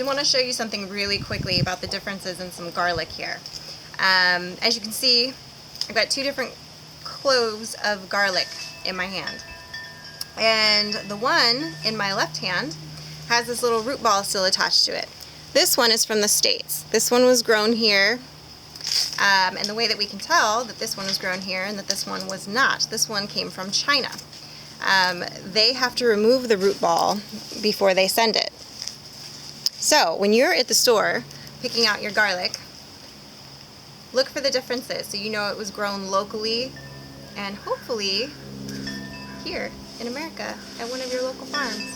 want to show you something really quickly about the differences in some garlic here. As you can see, I've got 2 different cloves of garlic in my hand. And the one in my left hand has this little root ball still attached to it. This one is from the States. This one was grown here. And the way that we can tell that this one was grown here and that this one was not, this one came from China. They have to remove the root ball before they send it. So when you're at the store picking out your garlic, look for the differences so you know it was grown locally and hopefully here in America at one of your local farms.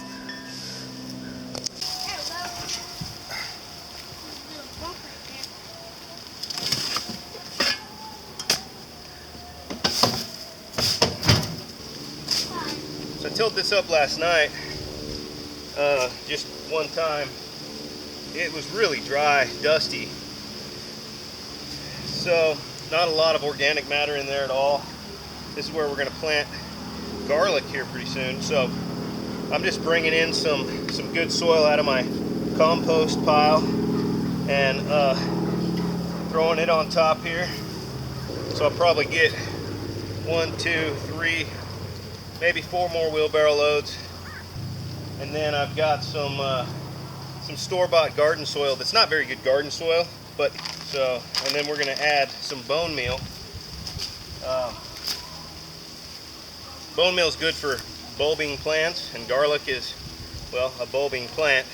So I tilled this up last night, just one time. It was really dry, dusty. So not a lot of organic matter in there at all. This is where we're going to plant garlic here pretty soon. So I'm just bringing in some good soil out of my compost pile and throwing it on top here. So I'll probably get 1, 2, 3, maybe 4 more wheelbarrow loads. And then I've got some store-bought garden soil that's not very good garden soil, but and then we're going to add some bone meal. Bone meal is good for bulbing plants, and garlic is, well, a bulbing plant.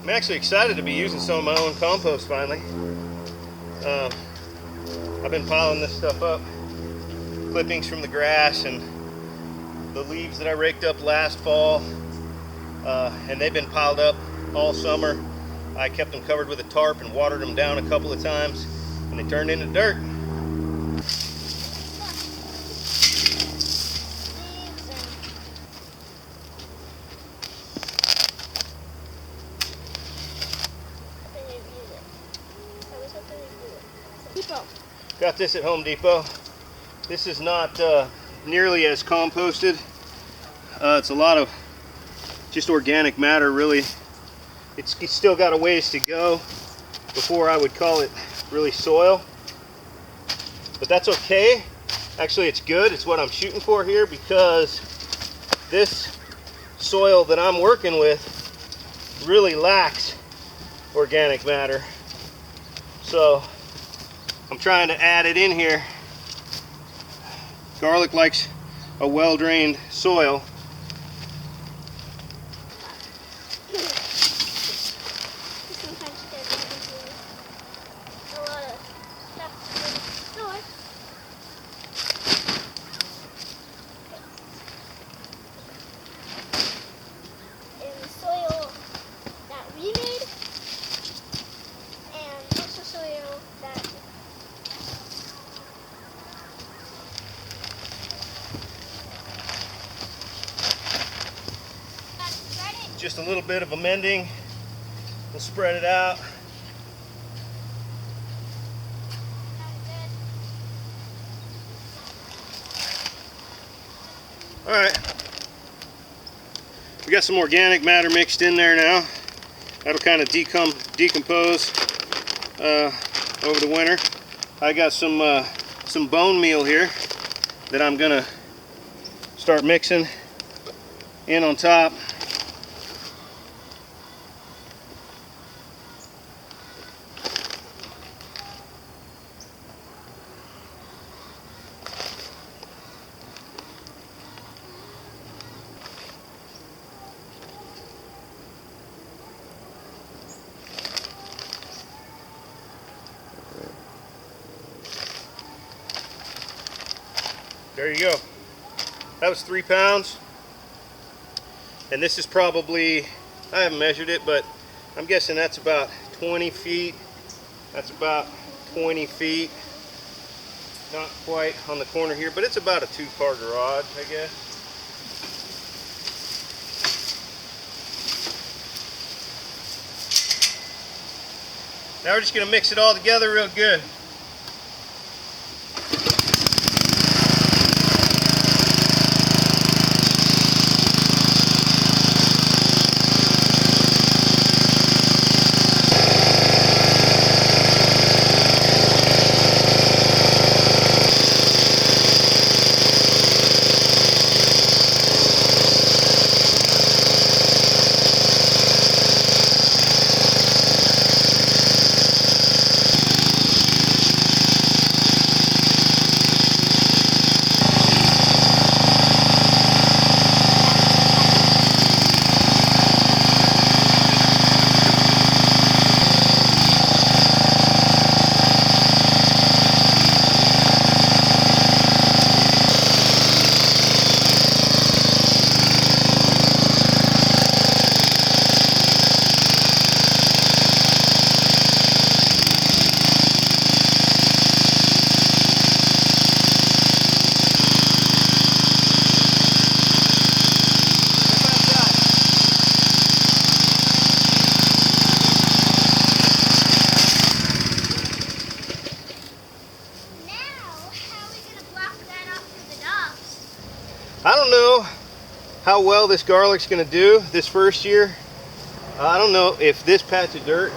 I'm actually excited to be using some of my own compost finally. I've been piling this stuff up, clippings from the grass and the leaves that I raked up last fall, and they've been piled up all summer. I kept them covered with a tarp and watered them down a couple of times, and they turned into dirt. Got this at Home Depot. This is not nearly as composted. It's a lot of just organic matter, really. It's still got a ways to go before I would call it really soil. But that's okay. Actually, it's good. It's what I'm shooting for here, because this soil that I'm working with really lacks organic matter. So I'm trying to add it in here. Garlic likes a well-drained soil. Just a little bit of amending. We'll spread it out. All right. We got some organic matter mixed in there now. That'll kind of decompose over the winter. I got some bone meal here that I'm gonna start mixing in on top. There you go. That was 3 pounds. And this is probably, I haven't measured it, but I'm guessing that's about 20 feet. That's about 20 feet. Not quite on the corner here, but it's about a 2-car garage, I guess. Now we're just going to mix it all together real good. I don't know how well this garlic's going to do this first year. I don't know if this patch of dirt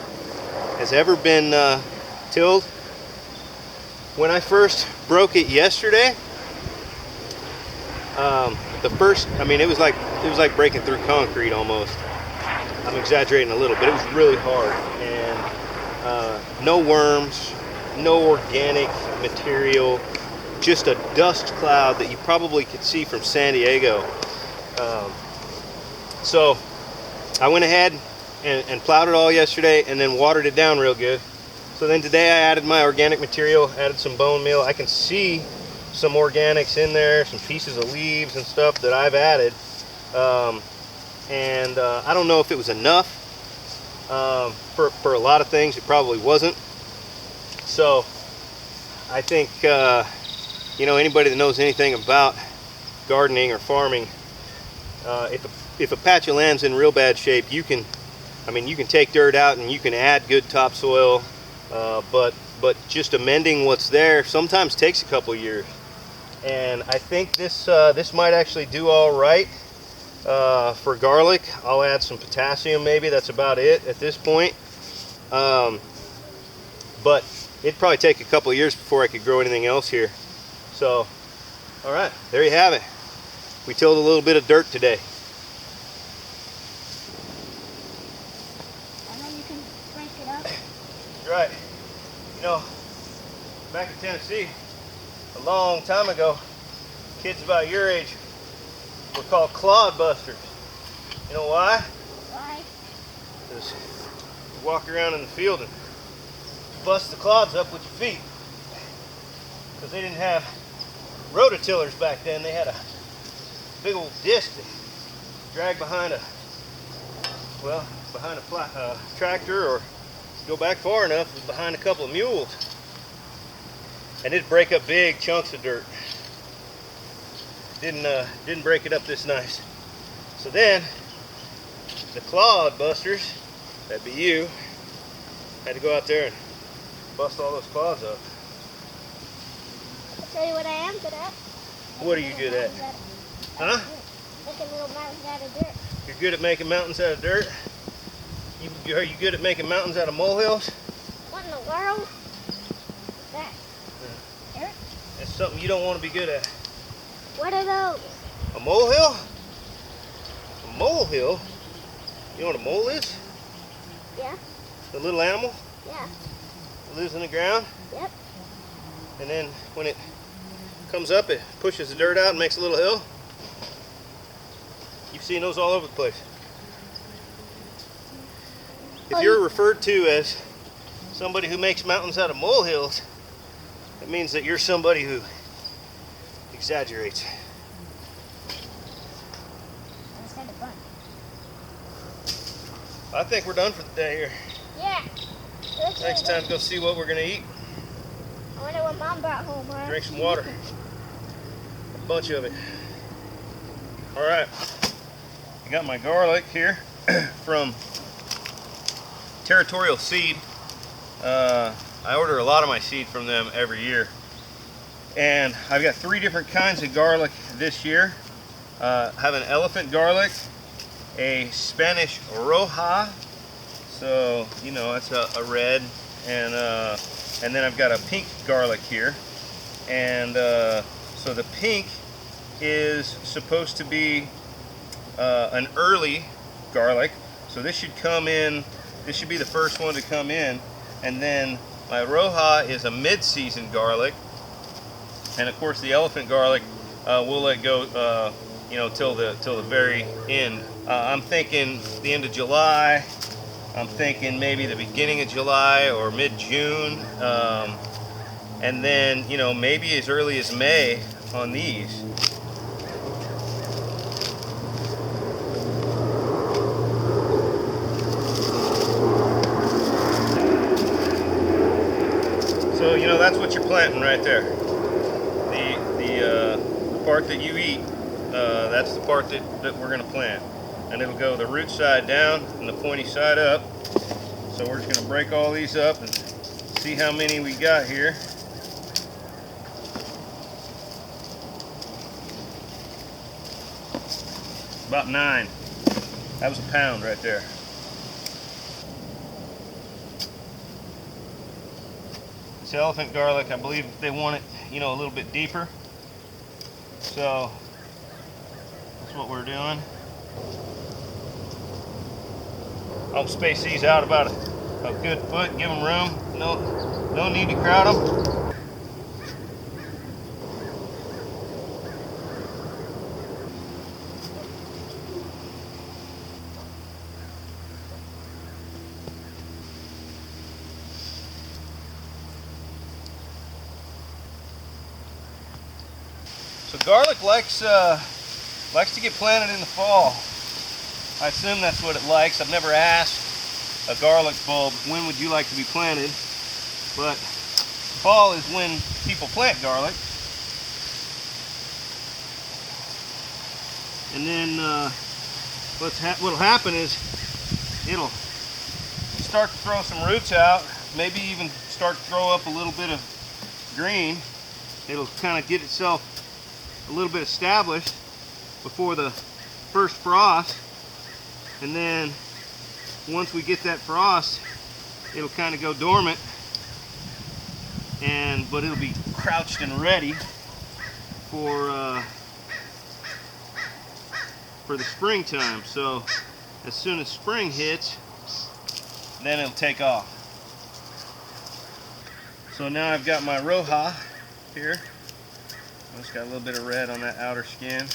has ever been tilled. When I first broke it yesterday, it was like breaking through concrete almost. I'm exaggerating a little, but it was really hard, and no worms, no organic material. Just a dust cloud that you probably could see from San Diego. So I went ahead and plowed it all yesterday and then watered it down real good. So then today I added my organic material, added some bone meal. I can see some organics in there, some pieces of leaves and stuff that I've added. I don't know if it was enough for a lot of things. It probably wasn't. So I think anybody that knows anything about gardening or farming, if a patch of land's in real bad shape, you can take dirt out and you can add good topsoil, but just amending what's there sometimes takes a couple years. And I think this might actually do all right for garlic. I'll add some potassium maybe. That's about it at this point. But it'd probably take a couple years before I could grow anything else here. So, all right, there you have it. We tilled a little bit of dirt today. And then you can crank it up. Right. Back in Tennessee, a long time ago, kids about your age were called clod busters. You know why? Why? Because you walk around in the field and bust the clods up with your feet. Because they didn't have rototillers back then. They had a big old disc that dragged behind a tractor, or go back far enough, was behind a couple of mules. And it'd break up big chunks of dirt. Didn't break it up this nice. So then the clod busters, that'd be you, had to go out there and bust all those clods up. I'll tell you what I am good at. What are you good at? Huh? Making little mountains out of dirt. You're good at making mountains out of dirt? Are you good at making mountains out of molehills? What in the world is that? Dirt? That's something you don't want to be good at. What are those? A molehill? A molehill? You know what a mole is? Yeah. The little animal Yeah. that lives in the ground. Yep. And then when it comes up, it pushes the dirt out and makes a little hill. You've seen those all over the place. If you're referred to as somebody who makes mountains out of molehills, it means that you're somebody who exaggerates. That's kind of fun. I think we're done for the day here. Yeah. Next time, go see what we're gonna eat. I wonder what Mom brought home. Huh? Drink some water. A bunch of it. All right. I got my garlic here from Territorial Seed. I order a lot of my seed from them every year. And I've got 3 different kinds of garlic this year. I have an elephant garlic, a Spanish roja, so you know it's a red, and then I've got a pink garlic here. And so the pink is supposed to be an early garlic, so this should come in, this should be the first one to come in. And then my roja is a mid-season garlic, and of course the elephant garlic we'll let go you know, till the very end. I'm thinking the end of July. I'm thinking maybe the beginning of July or mid-June, and then, you know, maybe as early as May on these. So, you know, that's what you're planting right there. The part that you eat, that's the part that we're going to plant. And it'll go the root side down and the pointy side up. So we're just going to break all these up and see how many we got here. About 9. That was a pound right there. This elephant garlic, I believe they want it, you know, a little bit deeper. So that's what we're doing. I'll space these out about a good foot, give them room. No need to crowd them. So garlic likes to get planted in the fall. I assume that's what it likes. I've never asked a garlic bulb, when would you like to be planted? But fall is when people plant garlic. And then what'll happen is it'll start to throw some roots out, maybe even start to throw up a little bit of green. It'll kind of get itself a little bit established before the first frost, and then once we get that frost, it'll kind of go dormant, but it'll be crouched and ready for the springtime. So as soon as spring hits, then it'll take off. So now I've got my roja here. It's got a little bit of red on that outer skin.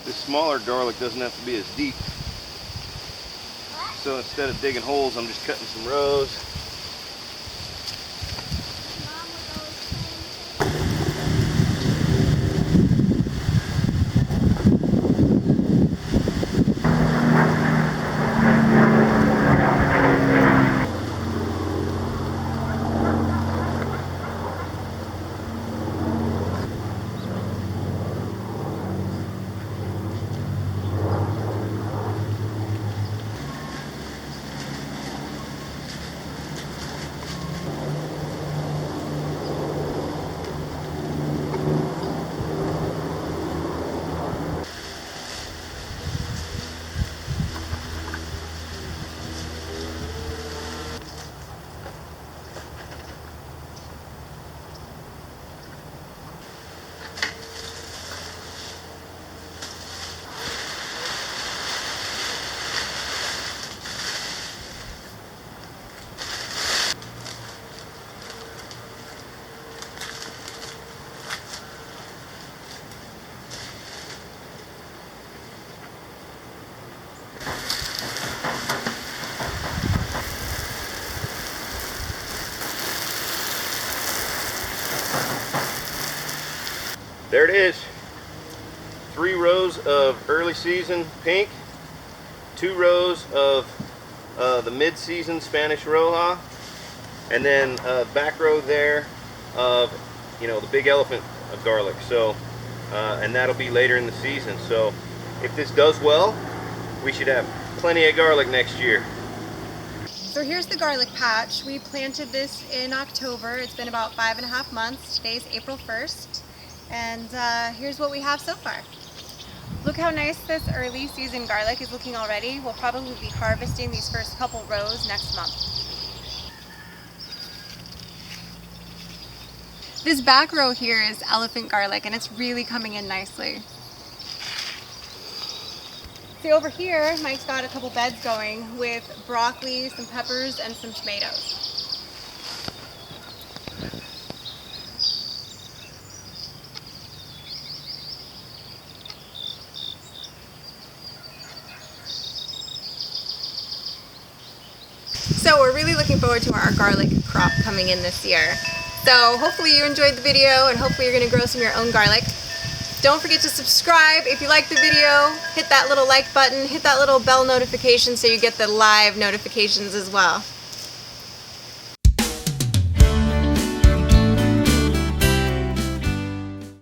This smaller garlic doesn't have to be as deep. So instead of digging holes, I'm just cutting some rows. there it is. 3 rows of early season pink, 2 rows of the mid-season Spanish Roja, and then back row there of, you know, the big elephant of garlic. So, and that'll be later in the season. So, if this does well, we should have plenty of garlic next year. So here's the garlic patch. We planted this in October. It's been about 5.5 months. Today's April 1st. And here's what we have so far. Look how nice this early season garlic is looking already. We'll probably be harvesting these first couple rows next month. This back row here is elephant garlic, and it's really coming in nicely. See, over here, Mike's got a couple beds going with broccoli, some peppers, and some tomatoes. So we're really looking forward to our garlic crop coming in this year. So hopefully you enjoyed the video, and hopefully you're going to grow some of your own garlic. Don't forget to subscribe if you like the video. Hit that little like button, hit that little bell notification so you get the live notifications as well.